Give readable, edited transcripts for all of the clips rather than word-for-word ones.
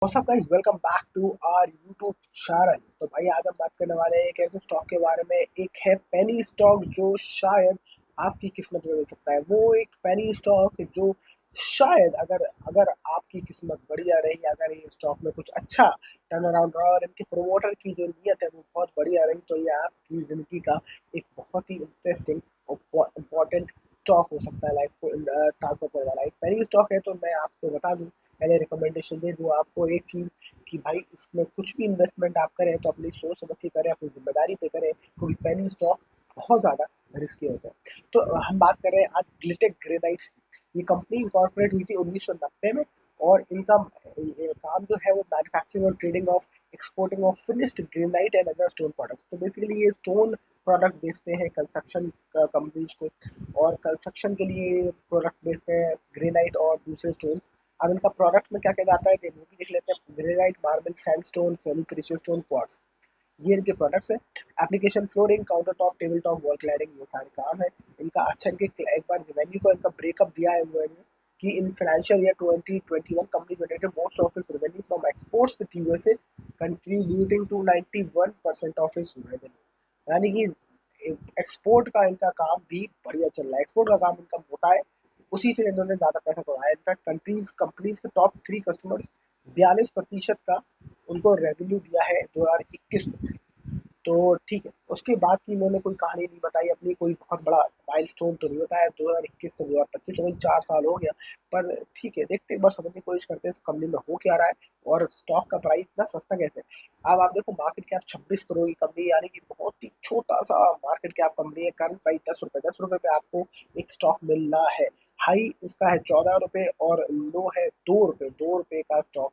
What's up guys, welcome back to our YouTube channel. तो भाई आज हम बात करने वाले हैं एक ऐसे स्टॉक के बारे में। एक है पेनी स्टॉक जो शायद आपकी किस्मत में मिल सकता है। वो एक पेनी स्टॉक जो शायद अगर अगर आपकी किस्मत बढ़िया रही, अगर ये स्टॉक में कुछ अच्छा टर्न अराउंड रहा और इनके प्रोमोटर की जो नीयत है वो बहुत बढ़िया रही, तो ये आपकी ज़िंदगी का एक बहुत ही इंटरेस्टिंग और इम्पोर्टेंट स्टॉक हो सकता है लाइफ को ट्रांसफर करने वाला। एक पेनी स्टॉक है, तो मैं आपको बता दूँ, पहले रिकमेंडेशन दे दूँ आपको एक चीज़ कि भाई इसमें कुछ भी इन्वेस्टमेंट आप करें तो अपनी सोच समझ के करें, अपनी जिम्मेदारी पे करें, क्योंकि पेनी स्टॉक बहुत ज़्यादा रिस्की होता है। तो हम बात कर रहे हैं आज ग्लिटेक ग्रेनाइट्स की। ये कंपनी इनकॉर्पोरेट हुई थी 1990 में, और इनका काम जो है वो मैन्युफैक्चरिंग और trading of exporting of finished granite and other stone products. तो बेसिकली ये स्टोन प्रोडक्ट बेचते हैं कंस्ट्रक्शन कंपनीज को, और कंस्ट्रक्शन के लिए प्रोडक्ट बेचते हैं ग्रेनाइट और दूसरे स्टोन्स। अब इनका प्रोडक्ट में क्या क्या जाता है वो भी देख लेते हैं। ग्रेनाइट, मार्बल, सैंडस्टोन, फेनी प्रेशियस स्टोन, क्वार्ट्ज, ये इनके प्रोडक्ट्स हैं। Application flooring, counter top, table top, wall cladding, ये सारे काम है इनका। अच्छा, इनके एक बार रेवेन्यू को इनका ब्रेकअप दिया है इन्होंने कि in financial year 2021 company generated most of its revenue from exports with USA contributing to 91% of its revenue. यानी कि एक्सपोर्ट का इनका काम भी बढ़िया चल रहा है, एक्सपोर्ट का काम इनका मोटा है, उसी से इन्होंने ज़्यादा पैसा कमाया। इनफैक्ट कंपनीज के टॉप 3 कस्टमर्स 42% का उनको रेवेन्यू दिया है 2021 में। तो ठीक है, उसके बाद की इन्होंने कोई कहानी नहीं बताई अपनी, कोई बहुत बड़ा माइलस्टोन तो नहीं बताया। 2021 से 2025 हो गई, 4 साल हो गया। पर ठीक है, देखते एक बार समझने की कोशिश करते हैं इस कंपनी में हो क्या रहा है और स्टॉक का प्राइस इतना सस्ता कैसे है। अब आप देखो, मार्केट कैप 26 करोड़ की कंपनी, यानी कि बहुत ही छोटा सा मार्केट कैप कंपनी है। करंट प्राइस 10 रुपये पे आपको एक स्टॉक मिल रहा है। हाई इसका है 14 रुपये और लो है 2 रुपये। 2 रुपये का स्टॉक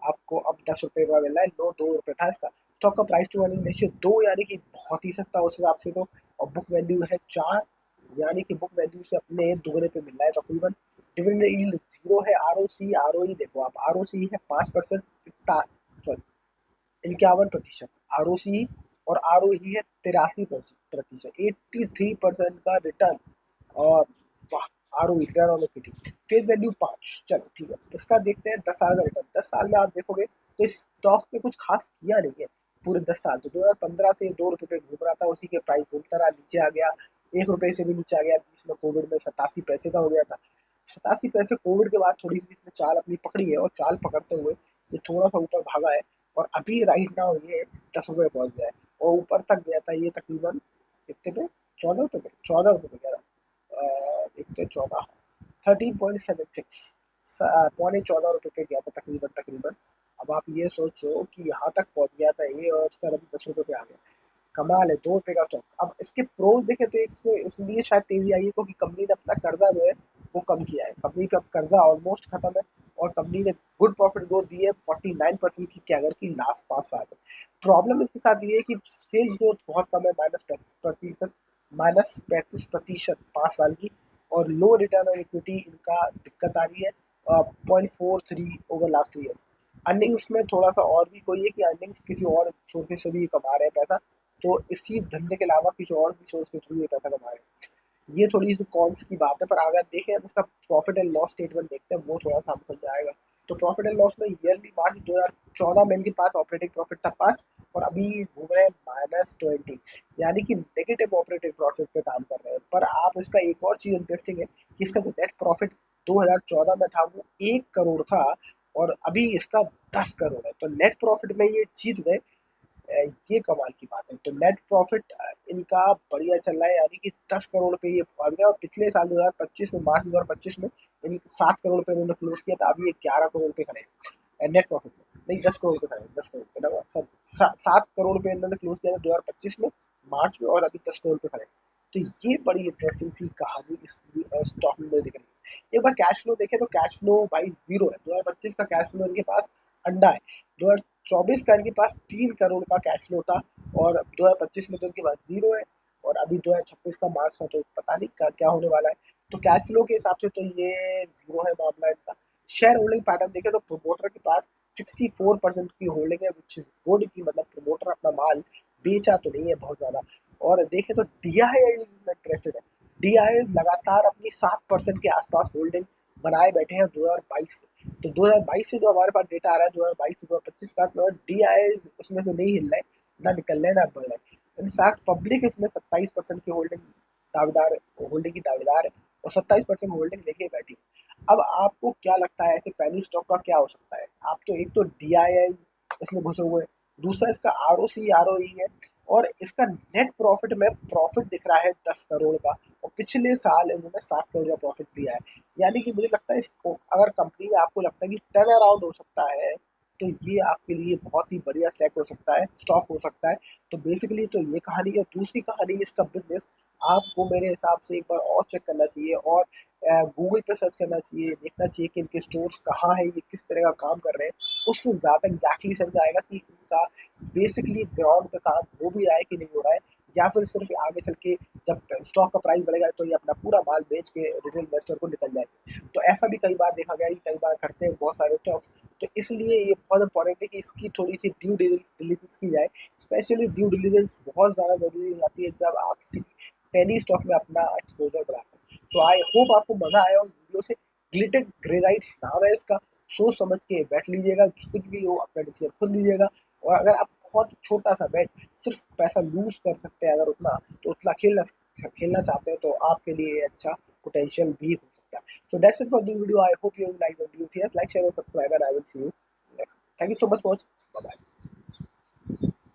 आपको अब 10 रुपये का मिल रहा है, लो 2 रुपये था इसका। स्टॉक का प्राइस टू अर्निंग रेशियो 2, यानी कि बहुत ही सस्ता उस हिसाब से तो। और बुक वैल्यू है 4, यानी कि बुक वैल्यू से अपने दोगुने पे मिल रहा है तकरीबन। डिविडेंड यील्ड 0 है। आरओई देखो आप, आरओसी है 5%, सॉरी 51%। आरओसी और आरओई है 83%, 83% का रिटर्न। और वाह, ROE return on equity. Face value 5, चलो ठीक है। इसका देखते हैं 10 साल का रिटर्न। 10 साल में आप देखोगे तो इस स्टॉक में कुछ खास किया नहीं है पूरे 10 साल। तो 2015 से 2 रुपये पे घूम रहा था, उसी के प्राइस घूमता रहा, नीचे आ गया, 1 रुपये से भी नीचे आ गया। बीच में कोविड में 87 पैसे का हो गया था। 87 पैसे कोविड के बाद थोड़ी सी इसमें चाल अपनी पकड़ी है, और चाल पकड़ते हुए ये थोड़ा सा ऊपर भागा है। और अभी राइट नाउ ये 10 रुपये पहुंच गया है, और ऊपर तक गया था ये तकरीबन कितने पे, 14 रुपये पे, 14 रुपये पे गया था। देखते 14, 13.76, पौने 14 रुपये पे गया था तकरीबन। अब आप ये सोचो कि यहाँ तक पहुँच गया था ये, और इसका अभी 10 रुपये पे आ गया। कमाल है, 2 रुपये का स्टॉक। अब इसके प्रोज देखें तो इसमें इसलिए शायद तेजी आई है क्योंकि कंपनी ने अपना कर्जा जो है वो कम किया है। कंपनी का कर्जा ऑलमोस्ट खत्म है, और कंपनी ने गुड प्रॉफिट ग्रोथ दी है 49% की कैगर की लास्ट 5 साल में। प्रॉब्लम इसके साथ ये है कि सेल्स ग्रोथ बहुत कम है, -35%, -35% 5 साल की। और लो रिटर्न ऑन इक्विटी इनका दिक्कत आ रही है, 0.43 ओवर लास्ट ईयर्स। अर्निंग्स में थोड़ा सा और भी कोई है कि अर्निंग्स किसी और सोर्सेज से भी कमा रहे हैं पैसा, तो इसी धंधे के अलावा किसी और भी सोर्स के थ्रू ये पैसा कमा रहे हैं। ये थोड़ी सी कॉन्स की बात है। पर अगर देखें हम इसका प्रॉफिट एंड लॉस स्टेटमेंट देखते हैं, वो थोड़ा सा हमको जाएगा। तो प्रॉफिट एंड लॉस में ईयरली मार्च 2014 में इनके पास ऑपरेटिंग प्रॉफिट था 5, और अभी घूम रहे हैं -20, यानी कि नेगेटिव ऑपरेटिंग प्रॉफिट पे काम कर रहे हैं। पर आप इसका एक और चीज़ इंटरेस्टिंग है कि इसका जो नेट प्रॉफिट 2014 में था वो 1 करोड़ था, और अभी इसका 10 करोड़ है। तो नेट प्रॉफिट में ये जीत गए। ये कमाल की बात है। तो नेट प्रॉफिट इनका बढ़िया चल रहा है, यानी कि 10 करोड़ पे ये पहुंच गया। और पिछले साल 2025 में, मार्च 2025 में इन 7 करोड़ पे इन्होंने क्लोज किया था। अभी ये 11 करोड़ पे खड़े हैं नेट प्रॉफिट में, नहीं 10 करोड़ पे खड़े हैं, 10 करोड़ पे ना सर, 7 करोड़ पे इन्होंने क्लोज किया था 2025 में, मार्च में, और अभी 10 करोड़ पे खड़े हैं। तो ये बड़ी इंटरेस्टिंग सी कहानी इस स्टॉक में दिख रही है। एक बार कैश फ्लो देखें तो कैश फ्लो भाई जीरो है। 2025 का कैश फ्लो इनके पास अंडा है। 2024 का इनके पास 3 करोड़ का कैश फ्लो था, और 2025 में तो इनके पास जीरो है। और अभी 2026 का मार्च का तो पता नहीं क्या होने वाला है। तो कैश फ्लो के हिसाब से तो ये जीरो है मामला इनका। शेयर होल्डिंग पैटर्न देखें तो प्रोमोटर के पास 64% की होल्डिंग है, विच इज गुड, की मतलब प्रोमोटर अपना माल बेचा तो नहीं है बहुत ज़्यादा। और देखें तो डीआई इसमें इंटरेस्टेड है। डीआई लगातार अपनी 7% के आसपास होल्डिंग बनाए बैठे हैं 2022 से। तो 2022 से जो हमारे पास डेटा आ रहा है, 2022 से 2025 का, तो DIs उसमें से नहीं हिल रहे, ना निकल रहे, ना बढ़ रहे। इनफैक्ट पब्लिक इसमें 27% की होल्डिंग की दावेदार है, और 27% होल्डिंग लेके बैठी है। अब आपको क्या लगता है ऐसे पैनी स्टॉक का क्या हो सकता है? आप तो एक तो DII इसमें घुसे हुए हैं, दूसरा इसका ROC ROE है, और इसका नेट प्रॉफिट में प्रॉफिट दिख रहा है 10 करोड़ का, और पिछले साल इन्होंने 7 करोड़ का प्रॉफिट दिया है। यानी कि मुझे लगता है इसको अगर कंपनी में आपको लगता है कि टर्न अराउंड हो सकता है, तो ये आपके लिए बहुत ही बढ़िया स्टॉक हो सकता है। तो बेसिकली तो ये कहानी है। दूसरी कहानी इसका बिजनेस, आपको मेरे हिसाब से एक बार और चेक करना चाहिए, और गूगल पे सर्च करना चाहिए, देखना चाहिए कि इनके स्टोर्स कहाँ है, ये किस तरह का काम कर रहे हैं। उससे ज़्यादा एग्जैक्टली समझ आएगा कि इनका बेसिकली ग्राउंड पे काम हो भी रहा है कि नहीं हो रहा है, या फिर सिर्फ आगे चल के जब स्टॉक का प्राइस बढ़ेगा तो ये अपना पूरा माल बेच के रिटेल इन्वेस्टर को निकल जाएंगे। तो ऐसा भी कई बार देखा गया है कि कई बार करते हैं बहुत सारे स्टॉक्स। तो इसलिए ये बहुत इंपॉर्टेंट है कि इसकी थोड़ी सी ड्यू डिलिजेंस की जाए। स्पेशली ड्यू डिलिजेंस बहुत ज़्यादा जरूरी हो जाती है जब आप किसी पेनी स्टॉक में अपना एक्सपोजर बढ़ाते हैं। तो आई होप आपको मजा आया उस वीडियो से। ग्लिटेड ग्रेनाइट्स नाम है इसका। सोच समझ के बैठ लीजिएगा, कुछ भी हो अपना डिसीजन खुद लीजिएगा। और अगर आप बहुत छोटा सा बैट, सिर्फ पैसा लूज कर सकते हैं अगर उतना, तो उतना खेलना चाहते हैं, तो आपके लिए अच्छा पोटेंशियल भी हो सकता है। So that's it for this video. I hope you like the video. Yes, like, share, and subscribe, and I will see you next. Thank you so much for watching. Bye bye.